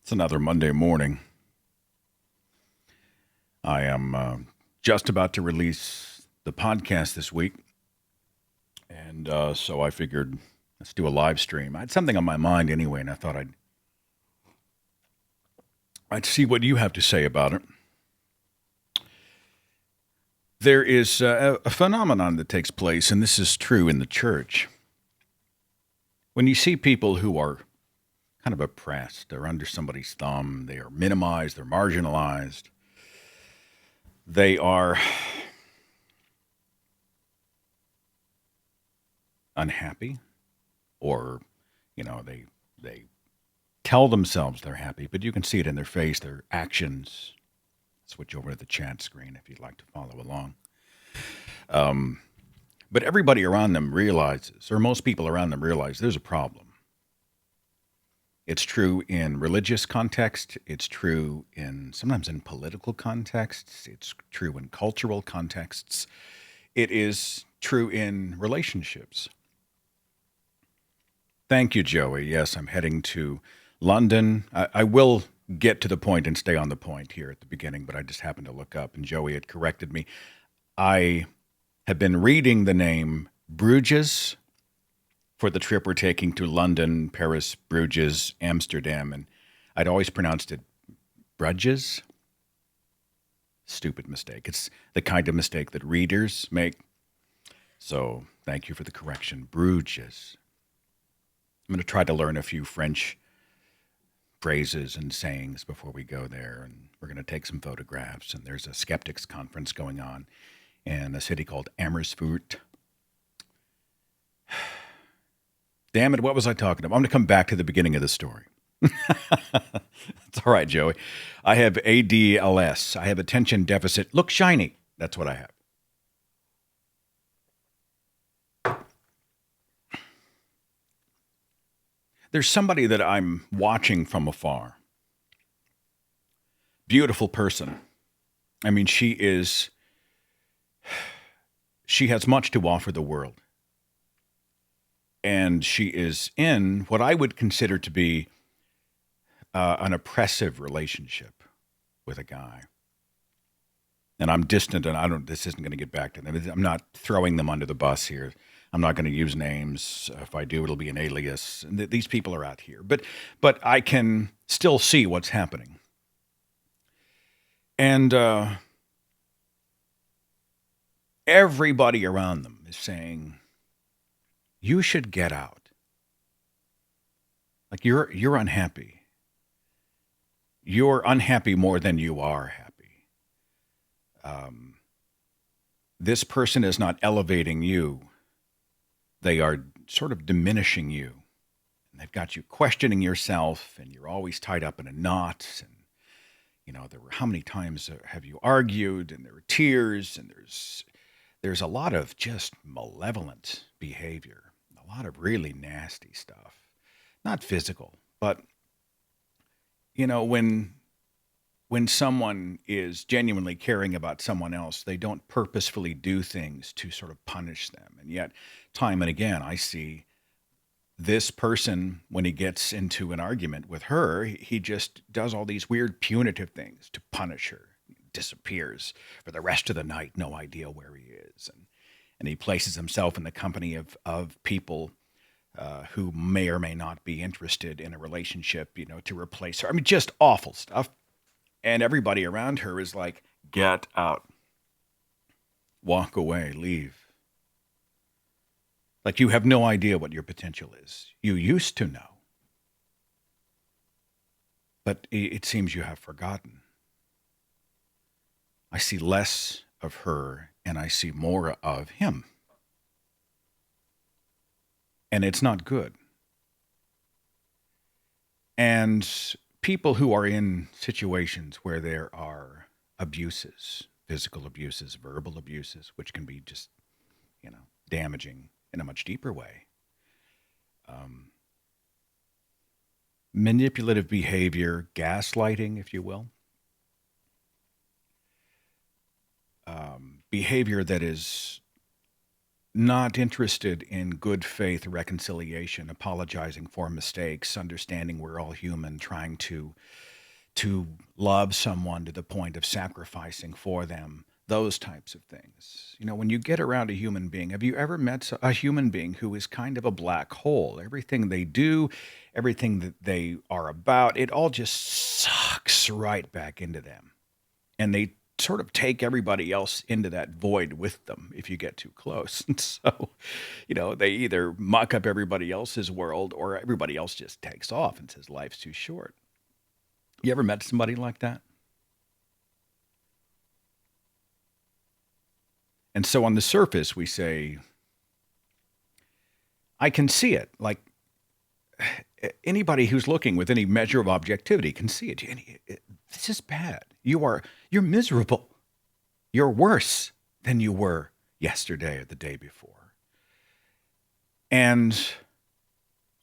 It's another Monday morning. I am just about to release the podcast this week. And so I figured let's do a live stream. I had something on my mind anyway, and I thought I'd see what you have to say about it. There is a phenomenon that takes place, and this is true in the church. When you see people who are kind of oppressed, they're under somebody's thumb, they are minimized, they're marginalized, they are unhappy, or they tell themselves they're happy, but you can see it in their face, their actions. Switch over to the chat screen if you'd like to follow along. But everybody around them realizes, or most people around them realize, there's a problem. It's true in religious context. It's true sometimes in political contexts. It's true in cultural contexts. It is true in relationships. Thank you, Joey. Yes, I'm heading to London. I will get to the point and stay on the point here at the beginning, but I just happened to look up and Joey had corrected me. I have been reading the name Bruges for the trip we're taking to London, Paris, Bruges, Amsterdam, and I'd always pronounced it Bruges. Stupid mistake. It's the kind of mistake that readers make. So thank you for the correction. Bruges. I'm going to try to learn a few French phrases and sayings before we go there, and we're going to take some photographs, and there's a skeptics conference going on in a city called Amersfoort. Damn it, what was I talking about? I'm going to come back to the beginning of the story. It's all right, Joey. I have ADLS. I have attention deficit. Look shiny. That's what I have. There's somebody that I'm watching from afar. Beautiful person. I mean, she has much to offer the world. And she is in what I would consider to be an oppressive relationship with a guy. And I'm distant, and this isn't going to get back to them. I'm not throwing them under the bus here. I'm not going to use names. If I do, it'll be an alias. And these people are out here. But I can still see what's happening. And everybody around them is saying, you should get out. Like you're unhappy. You're unhappy more than you are happy. This person is not elevating you. They are sort of diminishing you. And they've got you questioning yourself, and you're always tied up in a knot. And, how many times have you argued? And there are tears, and there's a lot of just malevolent behavior. A lot of really nasty stuff. Not physical, but, when someone is genuinely caring about someone else, they don't purposefully do things to sort of punish them. And yet, time and again, I see this person, when he gets into an argument with her, he just does all these weird punitive things to punish her. He disappears for the rest of the night, no idea where he is. And he places himself in the company of people who may or may not be interested in a relationship, to replace her. I mean, just awful stuff. And everybody around her is like, get out. Walk away, leave. Like you have no idea what your potential is. You used to know. But it seems you have forgotten. I see less of her and I see more of him. And it's not good. And people who are in situations where there are abuses, physical abuses, verbal abuses, which can be just, damaging in a much deeper way. Manipulative behavior, gaslighting, if you will. Behavior that is not interested in good faith reconciliation, apologizing for mistakes, understanding we're all human, trying to love someone to the point of sacrificing for them, those types of things. You know, when you get around a human being, have you ever met a human being who is kind of a black hole? Everything they do, everything that they are about, it all just sucks right back into them. And they sort of take everybody else into that void with them if you get too close. And so, they either muck up everybody else's world or everybody else just takes off and says life's too short. You ever met somebody like that? And so on the surface, we say, I can see it. Like anybody who's looking with any measure of objectivity can see it. This is bad. You're miserable. You're worse than you were yesterday or the day before. And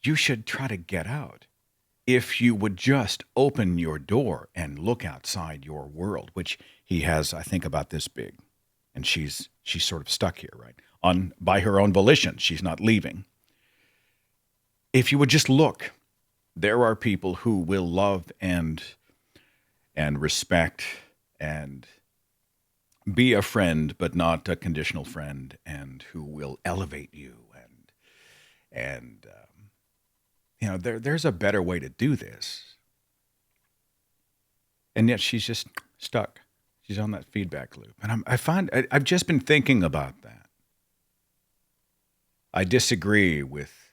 you should try to get out. If you would just open your door and look outside your world, which he has, I think, about this big, and she's sort of stuck here, right? By her own volition, she's not leaving. If you would just look, there are people who will love and respect and be a friend, but not a conditional friend, and who will elevate you and there's a better way to do this. And yet she's just stuck. She's on that feedback loop. And I've just been thinking about that. I disagree with,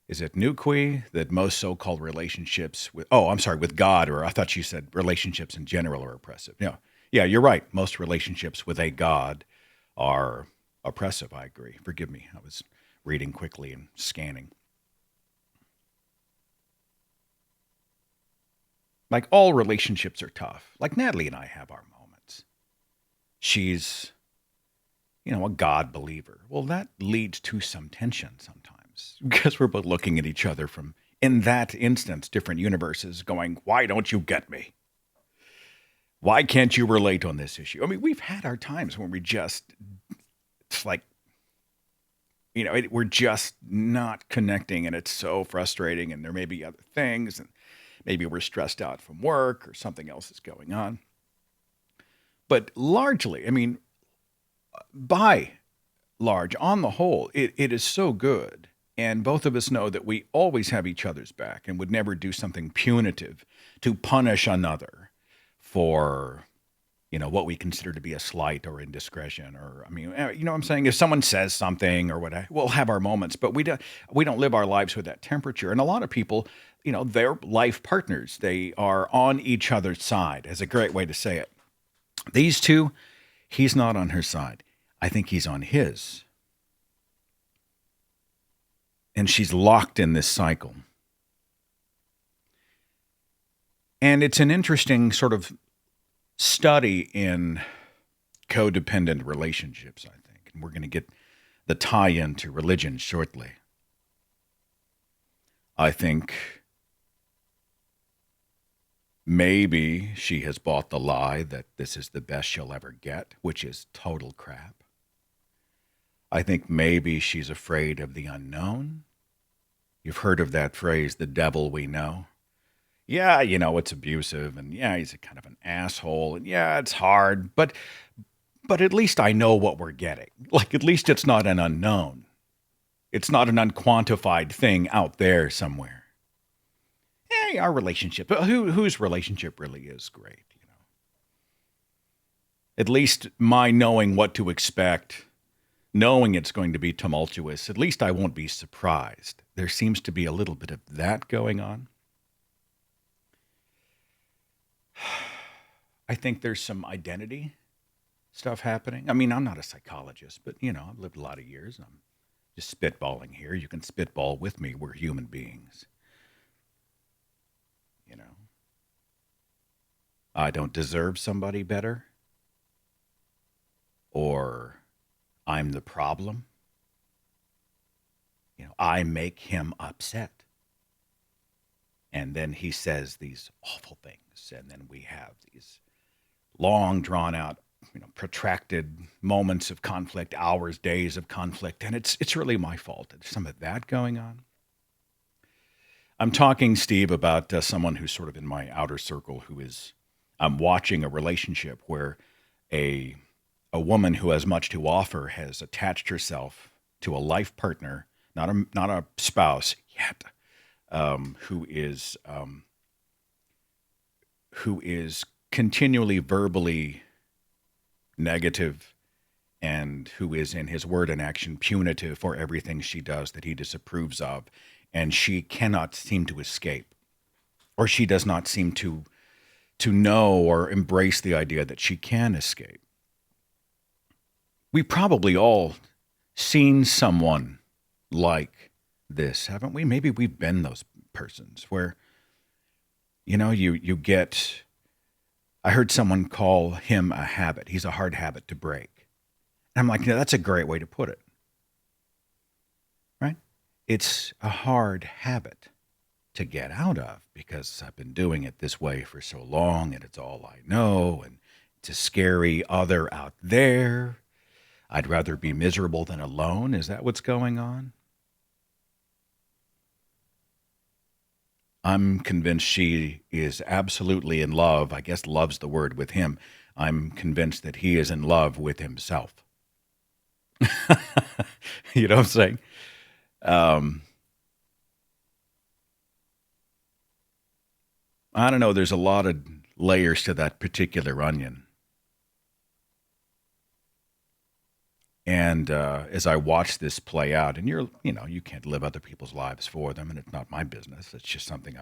is it Nukwi that most so-called relationships with God, or I thought you said relationships in general are oppressive. Yeah, you're right. Most relationships with a God are oppressive. I agree. Forgive me. I was reading quickly and scanning. Like all relationships are tough. Like Natalie and I have our moments. She's, a God believer. Well, that leads to some tension sometimes because we're both looking at each other from, in that instance, different universes going, why don't you get me? Why can't you relate on this issue? I mean, we've had our times when it's like, we're just not connecting and it's so frustrating and there may be other things and maybe we're stressed out from work or something else is going on. But largely, by large, on the whole, it is so good. And both of us know that we always have each other's back and would never do something punitive to punish another for, what we consider to be a slight or indiscretion or, what I'm saying? If someone says something or whatever, we'll have our moments, but we don't live our lives with that temperature. And a lot of people, they're life partners. They are on each other's side, is a great way to say it. These two, he's not on her side. I think he's on his. And she's locked in this cycle. And it's an interesting sort of study in codependent relationships, I think. And we're going to get the tie-in to religion shortly. I think maybe she has bought the lie that this is the best she'll ever get, which is total crap. I think maybe she's afraid of the unknown. You've heard of that phrase, the devil we know. Yeah, it's abusive, and yeah, he's a kind of an asshole, and yeah, it's hard, but at least I know what we're getting. Like, at least it's not an unknown. It's not an unquantified thing out there somewhere. Hey, our relationship, whose relationship really is great, At least my knowing what to expect, knowing it's going to be tumultuous, at least I won't be surprised. There seems to be a little bit of that going on. I think there's some identity stuff happening. I'm not a psychologist, but, I've lived a lot of years. I'm just spitballing here. You can spitball with me. We're human beings. I don't deserve somebody better. Or I'm the problem. I make him upset. And then he says these awful things. And then we have these long, drawn-out protracted moments of conflict, hours, days of conflict, and it's really my fault. There's some of that going on. I'm talking, Steve, about someone who's sort of in my outer circle who is watching a relationship where a a woman who has much to offer has attached herself to a life partner, not a spouse yet, um, who is um, who is continually verbally negative and who is in his word and action punitive for everything she does that he disapproves of, and she cannot seem to escape, or she does not seem to know or embrace the idea that she can escape. We probably all seen someone like this, haven't we? Maybe we've been those persons where you get. I heard someone call him a habit. He's a hard habit to break. And I'm like, yeah, that's a great way to put it, right? It's a hard habit to get out of because I've been doing it this way for so long and it's all I know and it's a scary other out there. I'd rather be miserable than alone. Is that what's going on? I'm convinced she is absolutely in love. I guess love's the word with him. I'm convinced that he is in love with himself. You know what I'm saying? Um, I don't know. There's a lot of layers to that particular onion. And as I watch this play out, and you can't live other people's lives for them, and it's not my business. It's just something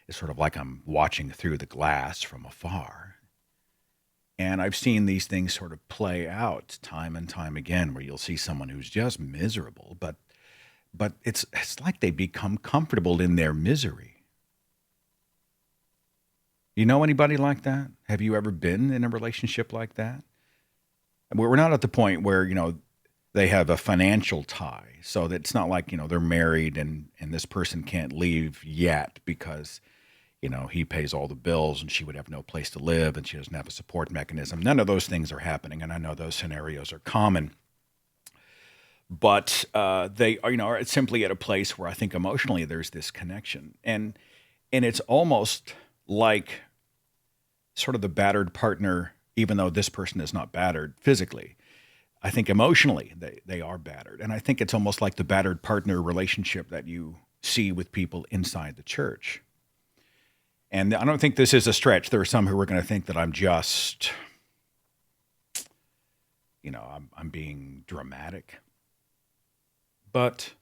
it's sort of like I'm watching through the glass from afar. And I've seen these things sort of play out time and time again, where you'll see someone who's just miserable, but it's like they become comfortable in their misery. You know anybody like that? Have you ever been in a relationship like that? We're not at the point where they have a financial tie, so that it's not like they're married and this person can't leave yet because he pays all the bills and she would have no place to live and she doesn't have a support mechanism. None of those things are happening, and I know those scenarios are common. But they are simply at a place where I think emotionally there's this connection, and it's almost like sort of the battered partner, even though this person is not battered physically. I think emotionally they are battered. And I think it's almost like the battered partner relationship that you see with people inside the church. And I don't think this is a stretch. There are some who are going to think that I'm just, I'm being dramatic. But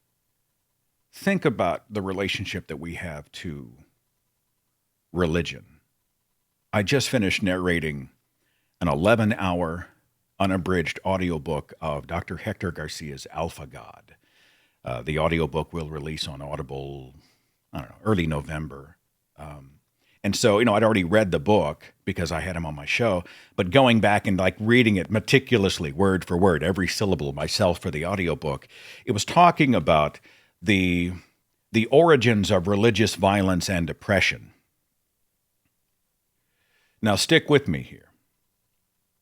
think about the relationship that we have to religion. I just finished narrating an 11-hour unabridged audiobook of Dr. Hector Garcia's Alpha God. The audiobook will release on Audible, I don't know, early November. And so, I'd already read the book because I had him on my show, but going back and like reading it meticulously, word for word, every syllable myself for the audiobook, it was talking about the origins of religious violence and oppression. Now, stick with me here,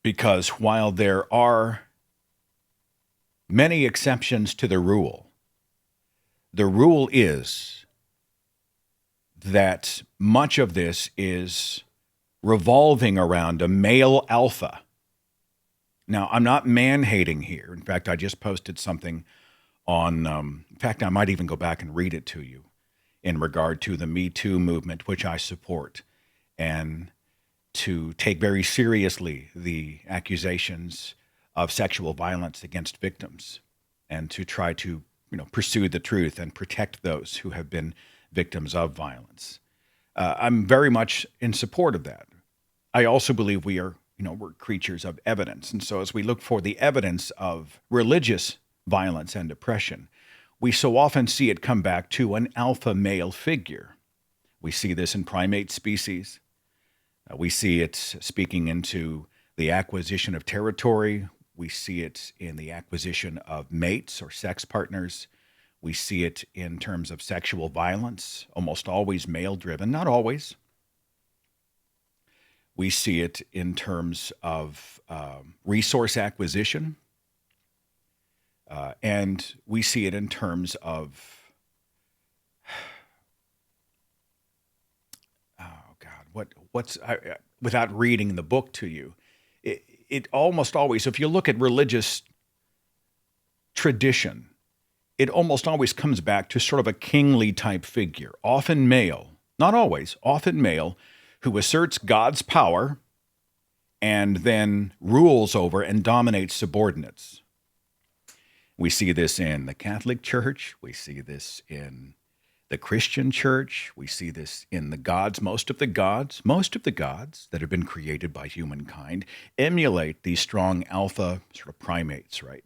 because while there are many exceptions to the rule is that much of this is revolving around a male alpha. Now, I'm not man-hating here. In fact, I just posted something on, in fact, I might even go back and read it to you in regard to the Me Too movement, which I support, and to take very seriously the accusations of sexual violence against victims and to try to, pursue the truth and protect those who have been victims of violence. I'm very much in support of that. I also believe we're creatures of evidence. And so as we look for the evidence of religious violence and oppression, we so often see it come back to an alpha male figure. We see this in primate species. We see it speaking into the acquisition of territory. We see it in the acquisition of mates or sex partners. We see it in terms of sexual violence, almost always male-driven, not always. We see it in terms of resource acquisition, and we see it in terms of, oh God, without reading the book to you, it almost always, if you look at religious tradition, it almost always comes back to sort of a kingly type figure, often male, not always, often male, who asserts God's power and then rules over and dominates subordinates. We see this in the Catholic Church. We see this in the Christian Church. We see this in the gods. Most of the gods that have been created by humankind emulate these strong alpha sort of primates, right?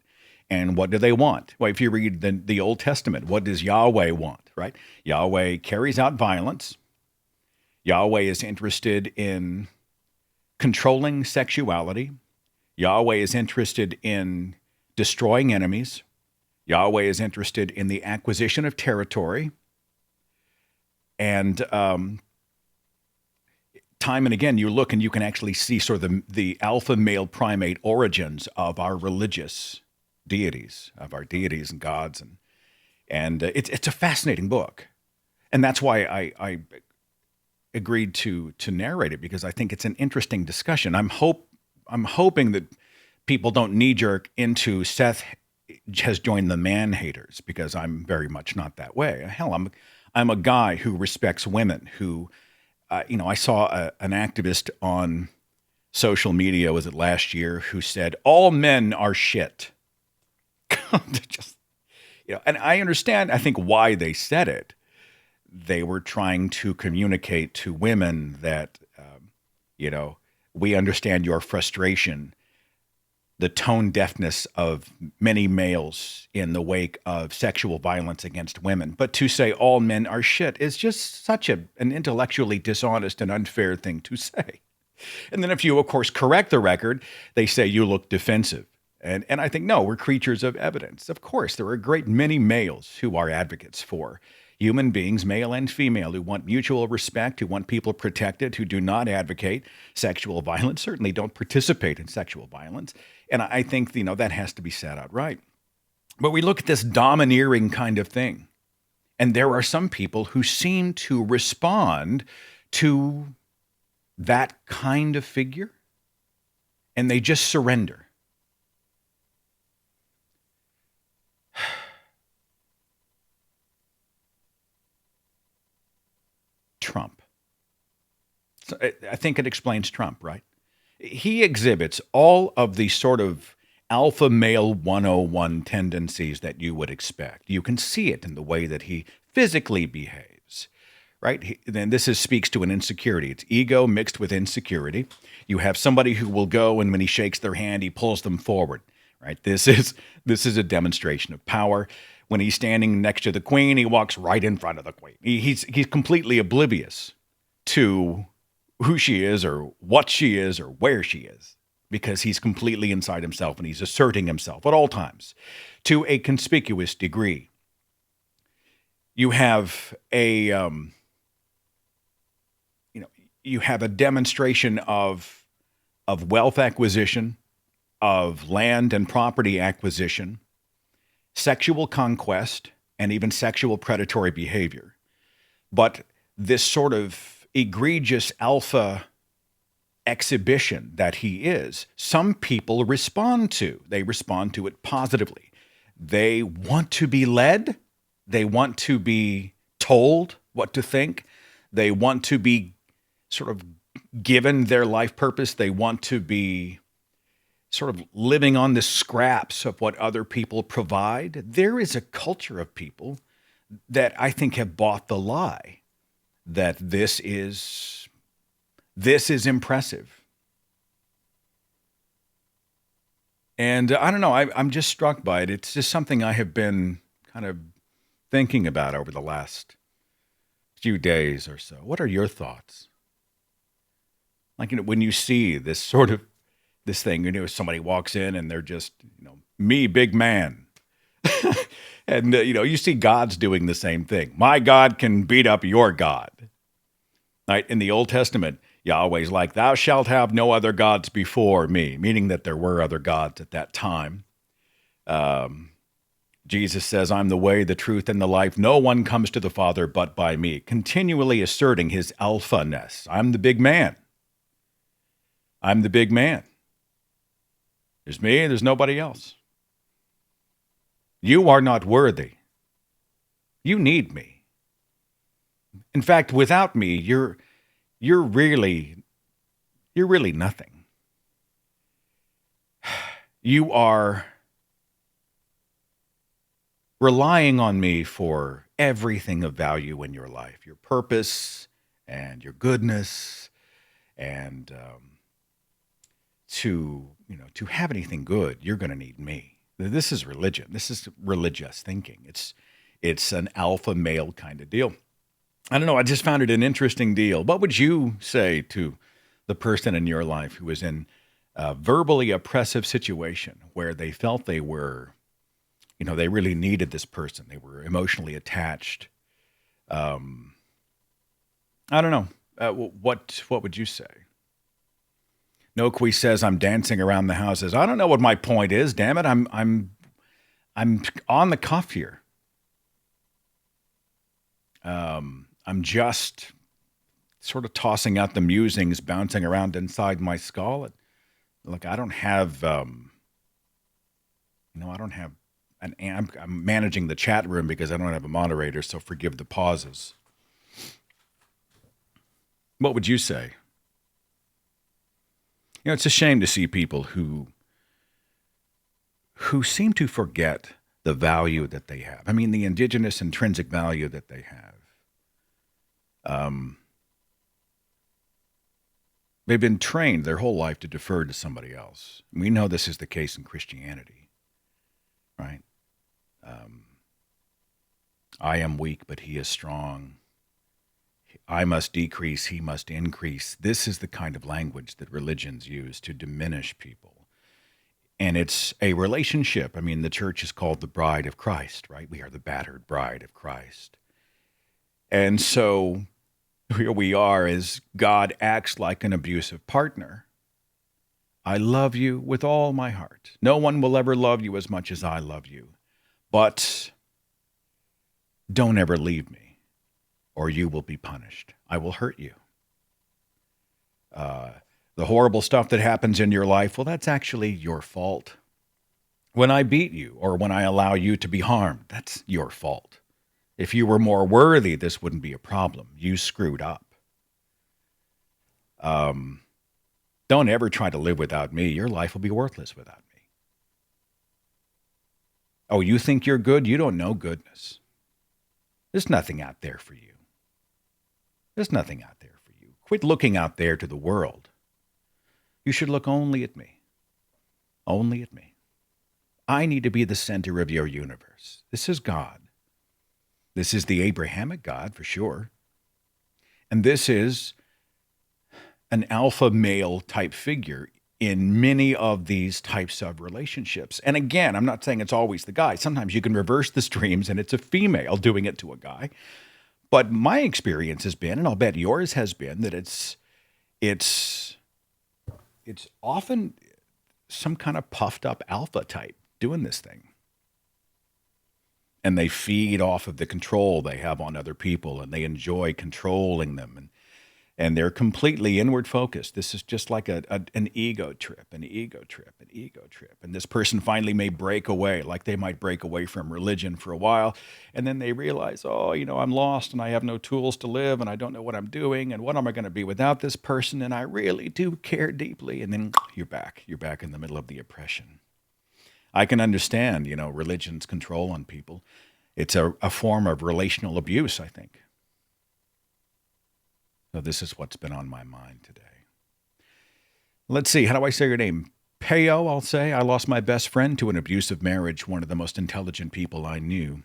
And what do they want? Well, if you read the Old Testament, what does Yahweh want, right? Yahweh carries out violence. Yahweh is interested in controlling sexuality. Yahweh is interested in destroying enemies. Yahweh is interested in the acquisition of territory. And time and again, you look and you can actually see sort of the alpha male primate origins of our religious deities, of our deities and gods. And it's a fascinating book. And that's why I agreed to narrate it, because I think it's an interesting discussion. I'm hoping that people don't knee-jerk into Seth has joined the man-haters, because I'm very much not that way. Hell, I'm a guy who respects women, who, I saw an activist on social media, was it last year, who said, all men are shit. Just, and I understand, I think, why they said it. They were trying to communicate to women that, we understand your frustration, the tone deafness of many males in the wake of sexual violence against women. But to say all men are shit is just such an intellectually dishonest and unfair thing to say. And then if you, of course, correct the record, they say you look defensive. And I think, no, we're creatures of evidence. Of course, there are a great many males who are advocates for human beings, male and female, who want mutual respect, who want people protected, who do not advocate sexual violence, certainly don't participate in sexual violence. And I think, that has to be said outright. But we look at this domineering kind of thing, and there are some people who seem to respond to that kind of figure, and they just surrender. Trump. So I think it explains Trump, right? He exhibits all of the sort of alpha male 101 tendencies that you would expect. You can see it in the way that he physically behaves, right? Then this speaks to an insecurity. It's ego mixed with insecurity. You have somebody who will go, and when he shakes their hand, he pulls them forward, right? This is a demonstration of power. When he's standing next to the queen, he walks right in front of the queen. He's completely oblivious to who she is or what she is or where she is, because he's completely inside himself and he's asserting himself at all times to a conspicuous degree. You have a demonstration of wealth acquisition, of land and property acquisition, sexual conquest, and even sexual predatory behavior. But this sort of egregious alpha exhibition that he is, some people respond to. They respond to it positively. They want to be led. They want to be told what to think. They want to be sort of given their life purpose. They want to be sort of living on the scraps of what other people provide. There is a culture of people that I think have bought the lie that this is impressive. And I don't know, I'm just struck by it. It's just something I have been kind of thinking about over the last few days or so. What are your thoughts? Like, when you see this thing, somebody walks in and they're just, me, big man. And, you see gods doing the same thing. My God can beat up your God. Right? In the Old Testament, Yahweh's like, thou shalt have no other gods before me, meaning that there were other gods at that time. Jesus says, I'm the way, the truth, and the life. No one comes to the Father but by me, continually asserting his alpha-ness. I'm the big man. I'm the big man. There's me and there's nobody else. You are not worthy. You need me. In fact, without me, you're really nothing. You are relying on me for everything of value in your life, your purpose and your goodness, and to have anything good, you're going to need me. This is religion. This is religious thinking. It's an alpha male kind of deal. I don't know. I just found it an interesting deal. What would you say to the person in your life who was in a verbally oppressive situation where they felt they were, they really needed this person. They were emotionally attached. I don't know. What would you say? Noqui says, I'm dancing around the houses. I don't know what my point is. Damn it. I'm on the cuff here. I'm just sort of tossing out the musings, bouncing around inside my skull. Look, I don't have, I'm managing the chat room because I don't have a moderator, so forgive the pauses. What would you say? It's a shame to see people who seem to forget the value that they have. I mean, the indigenous intrinsic value that they have. They've been trained their whole life to defer to somebody else. We know this is the case in Christianity, right? I am weak, but he is strong. I must decrease, he must increase. This is the kind of language that religions use to diminish people. And it's a relationship. I mean, the church is called the bride of Christ, right? We are the battered bride of Christ. And so here we are as God acts like an abusive partner. I love you with all my heart. No one will ever love you as much as I love you. But don't ever leave me, or you will be punished. I will hurt you. The horrible stuff that happens in your life, well, that's actually your fault. When I beat you or when I allow you to be harmed, that's your fault. If you were more worthy, this wouldn't be a problem. You screwed up. Don't ever try to live without me. Your life will be worthless without me. Oh, you think you're good? You don't know goodness. There's nothing out there for you. There's nothing out there for you. Quit looking out there to the world. You should look only at me. Only at me. I need to be the center of your universe. This is God. This is the Abrahamic God, for sure. And this is an alpha male type figure in many of these types of relationships. And again, I'm not saying it's always the guy. Sometimes you can reverse the streams and it's a female doing it to a guy. But my experience has been, and I'll bet yours has been, that it's often some kind of puffed up alpha type doing this thing. And they feed off of the control they have on other people, and they enjoy controlling them. And they're completely inward focused. This is just like an ego trip. And this person finally may break away, like they might break away from religion for a while. And then they realize, I'm lost and I have no tools to live and I don't know what I'm doing. And what am I going to be without this person? And I really do care deeply. And then you're back. You're back in the middle of the oppression. I can understand, religion's control on people. It's a form of relational abuse, I think. So this is what's been on my mind today. Let's see, how do I say your name? Peo, I'll say. I lost my best friend to an abusive marriage, one of the most intelligent people I knew.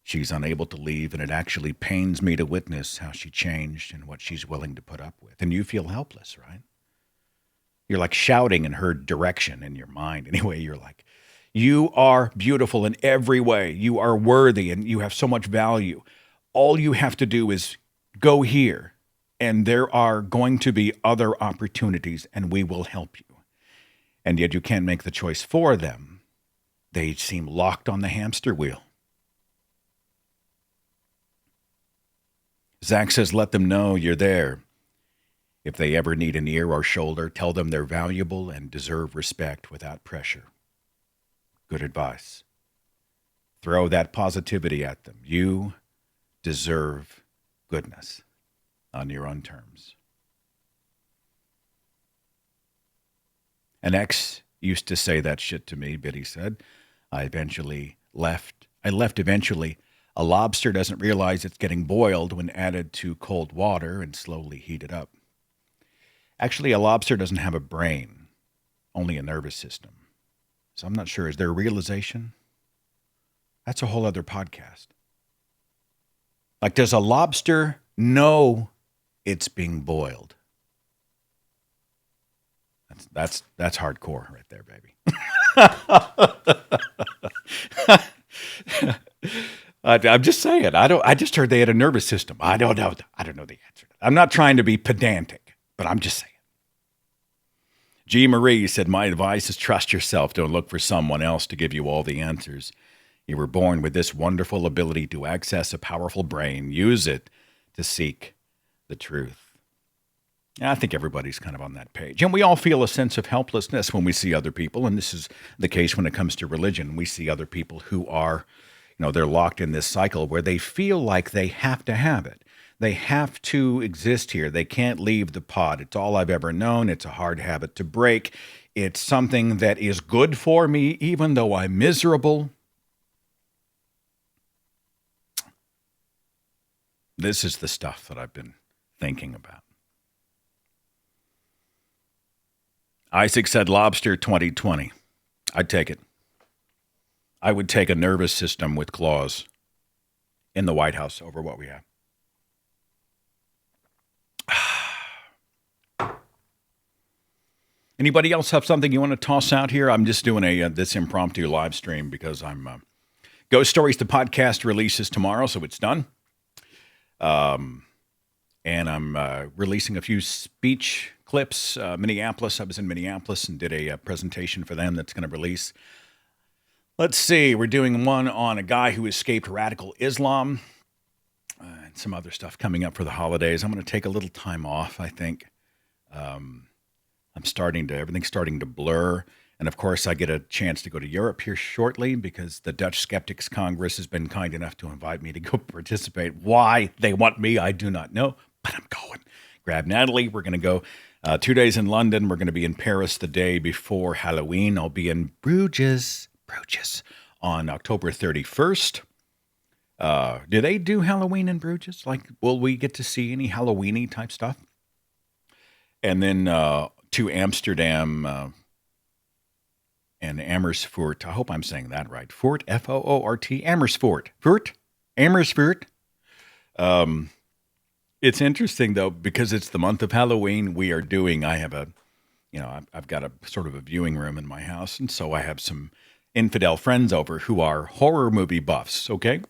She's unable to leave, and it actually pains me to witness how she changed and what she's willing to put up with. And you feel helpless, right? You're like shouting in her direction in your mind. Anyway, you're like, you are beautiful in every way. You are worthy, and you have so much value. All you have to do is go here. And there are going to be other opportunities, and we will help you. And yet you can't make the choice for them. They seem locked on the hamster wheel. Zach says, let them know you're there. If they ever need an ear or shoulder, tell them they're valuable and deserve respect without pressure. Good advice. Throw that positivity at them. You deserve goodness on your own terms. An ex used to say that shit to me, Biddy said. I left eventually. A lobster doesn't realize it's getting boiled when added to cold water and slowly heated up. Actually, a lobster doesn't have a brain, only a nervous system. So I'm not sure. Is there a realization? That's a whole other podcast. Like, does a lobster know it's being boiled? That's hardcore right there, baby. I'm just saying. I just heard they had a nervous system. I don't know. I don't know the answer. I'm not trying to be pedantic, but I'm just saying. G. Marie said, my advice is trust yourself. Don't look for someone else to give you all the answers. You were born with this wonderful ability to access a powerful brain. Use it to seek the truth. I think everybody's kind of on that page. And we all feel a sense of helplessness when we see other people. And this is the case when it comes to religion. We see other people who are, they're locked in this cycle where they feel like they have to have it. They have to exist here. They can't leave the pod. It's all I've ever known. It's a hard habit to break. It's something that is good for me, even though I'm miserable. This is the stuff that I've been thinking about. Isaac said lobster 2020. I'd take it. I would take a nervous system with claws in the White House over what we have. Anybody else have something you want to toss out here? I'm just doing this impromptu live stream because I'm Ghost Stories, the podcast releases tomorrow, so it's done. And I'm releasing a few speech clips. Minneapolis, I was in Minneapolis and did a presentation for them that's going to release. Let's see, we're doing one on a guy who escaped radical Islam and some other stuff coming up for the holidays. I'm going to take a little time off, I think. Everything's starting to blur. And of course, I get a chance to go to Europe here shortly because the Dutch Skeptics Congress has been kind enough to invite me to go participate. Why they want me, I do not know, but I'm going. Grab Natalie. We're going to go 2 days in London. We're going to be in Paris the day before Halloween. I'll be in Bruges on October 31st. Do they do Halloween in Bruges? Like, will we get to see any Halloween-y type stuff? And then to Amsterdam and Amersfoort. I hope I'm saying that right. Fort, F-O-O-R-T, Amersfoort. Amersfoort. It's interesting, though, because it's the month of Halloween. I've got a sort of a viewing room in my house, and so I have some infidel friends over who are horror movie buffs, okay?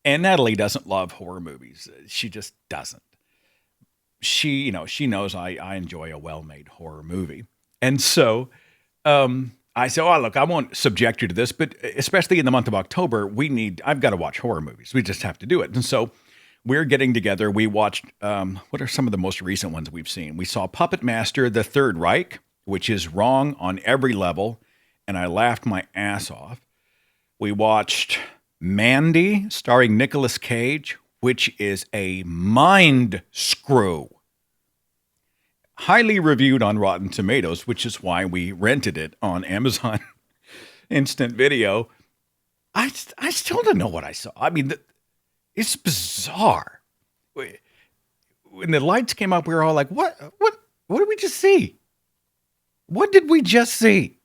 And Natalie doesn't love horror movies. She just doesn't. She knows I enjoy a well-made horror movie. And so I said, look, I won't subject you to this, but especially in the month of October, I've got to watch horror movies. We just have to do it. And so we're getting together. We watched, what are some of the most recent ones we've seen? We saw Puppet Master, The Third Reich, which is wrong on every level, and I laughed my ass off. We watched Mandy, starring Nicolas Cage, which is a mind screw. Highly reviewed on Rotten Tomatoes, which is why we rented it on Amazon Instant Video. I still don't know what I saw. I mean, it's bizarre. When the lights came up, we were all like, what did we just see? What did we just see?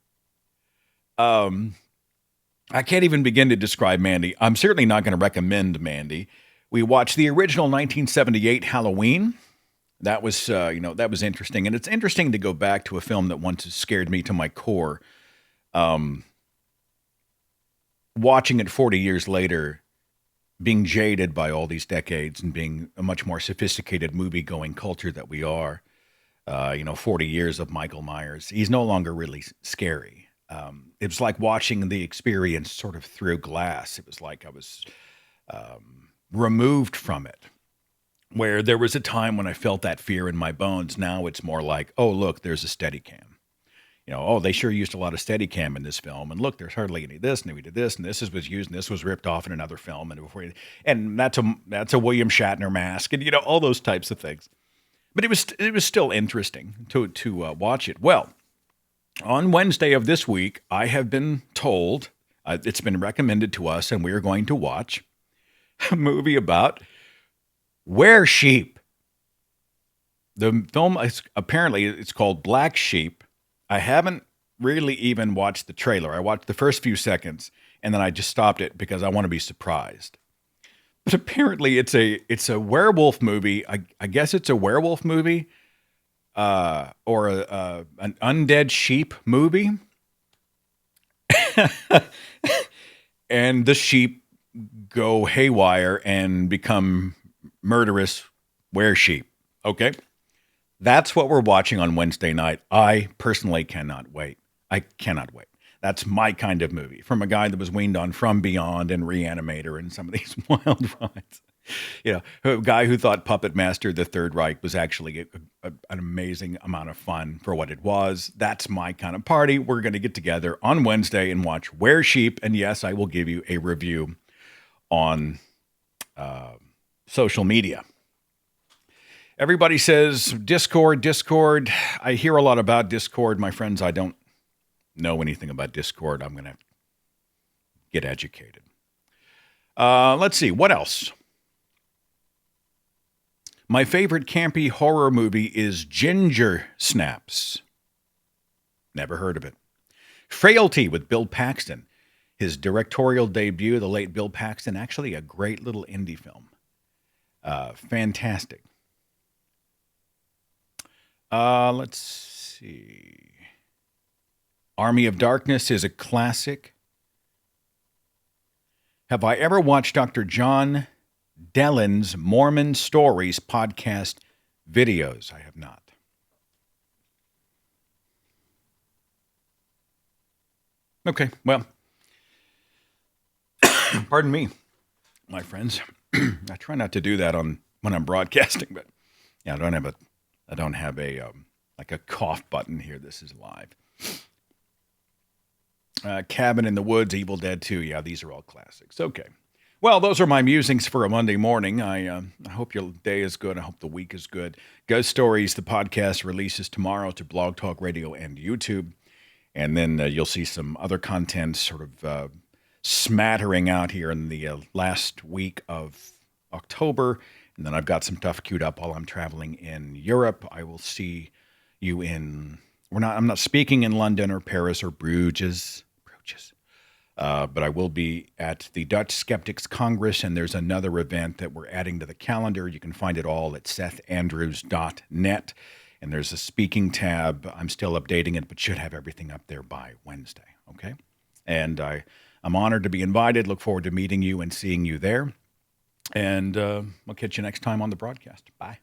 I can't even begin to describe Mandy. I'm certainly not going to recommend Mandy. We watched the original 1978 Halloween. That was, that was interesting. And it's interesting to go back to a film that once scared me to my core. Watching it 40 years later, being jaded by all these decades and being a much more sophisticated movie-going culture that we are, 40 years of Michael Myers, he's no longer really scary. It was like watching the experience sort of through glass. It was like I was removed from it, where there was a time when I felt that fear in my bones. Now it's more like, oh, look, there's a Steadicam. Oh, they sure used a lot of Steadicam in this film. And look, there's hardly any of this, and we did this, and was used, and this was ripped off in another film. And that's a William Shatner mask, and all those types of things. But it was still interesting to watch it. Well, on Wednesday of this week, I have been told, it's been recommended to us, and we are going to watch a movie about were-sheep. The film apparently it's called Black Sheep. I haven't really even watched the trailer. I watched the first few seconds, and then I just stopped it because I want to be surprised. But apparently it's a werewolf movie. I guess it's a werewolf movie, or an undead sheep movie. And the sheep go haywire and become murderous were-sheep. Okay? That's what we're watching on Wednesday night. I personally cannot wait. I cannot wait. That's my kind of movie. From a guy that was weaned on From Beyond and Reanimator and some of these wild rides. A guy who thought Puppet Master, The Third Reich was actually an amazing amount of fun for what it was. That's my kind of party. We're going to get together on Wednesday and watch Were-Sheep. And yes, I will give you a review on social media. Everybody says Discord. I hear a lot about Discord. My friends, I don't know anything about Discord. I'm going to get educated. Let's see. What else? My favorite campy horror movie is Ginger Snaps. Never heard of it. Frailty with Bill Paxton. His directorial debut, the late Bill Paxton. Actually, a great little indie film. Fantastic. Let's see. Army of Darkness is a classic. Have I ever watched Dr. John Dellen's Mormon Stories podcast videos? I have not. Okay, well, pardon me, my friends. I try not to do that when I'm broadcasting, but yeah, I don't have a like a cough button here. This is live. Cabin in the Woods, Evil Dead 2. Yeah, these are all classics. Okay. Well, those are my musings for a Monday morning. I hope your day is good. I hope the week is good. Ghost Stories, the podcast, releases tomorrow to Blog Talk Radio and YouTube. And then you'll see some other content sort of smattering out here in the last week of October. And then I've got some stuff queued up while I'm traveling in Europe. I will see you in... I'm not speaking in London or Paris or Bruges. But I will be at the Dutch Skeptics Congress, and there's another event that we're adding to the calendar. You can find it all at sethandrews.net, and there's a speaking tab. I'm still updating it, but should have everything up there by Wednesday, okay? And I'm honored to be invited. Look forward to meeting you and seeing you there. And I'll catch you next time on the broadcast. Bye.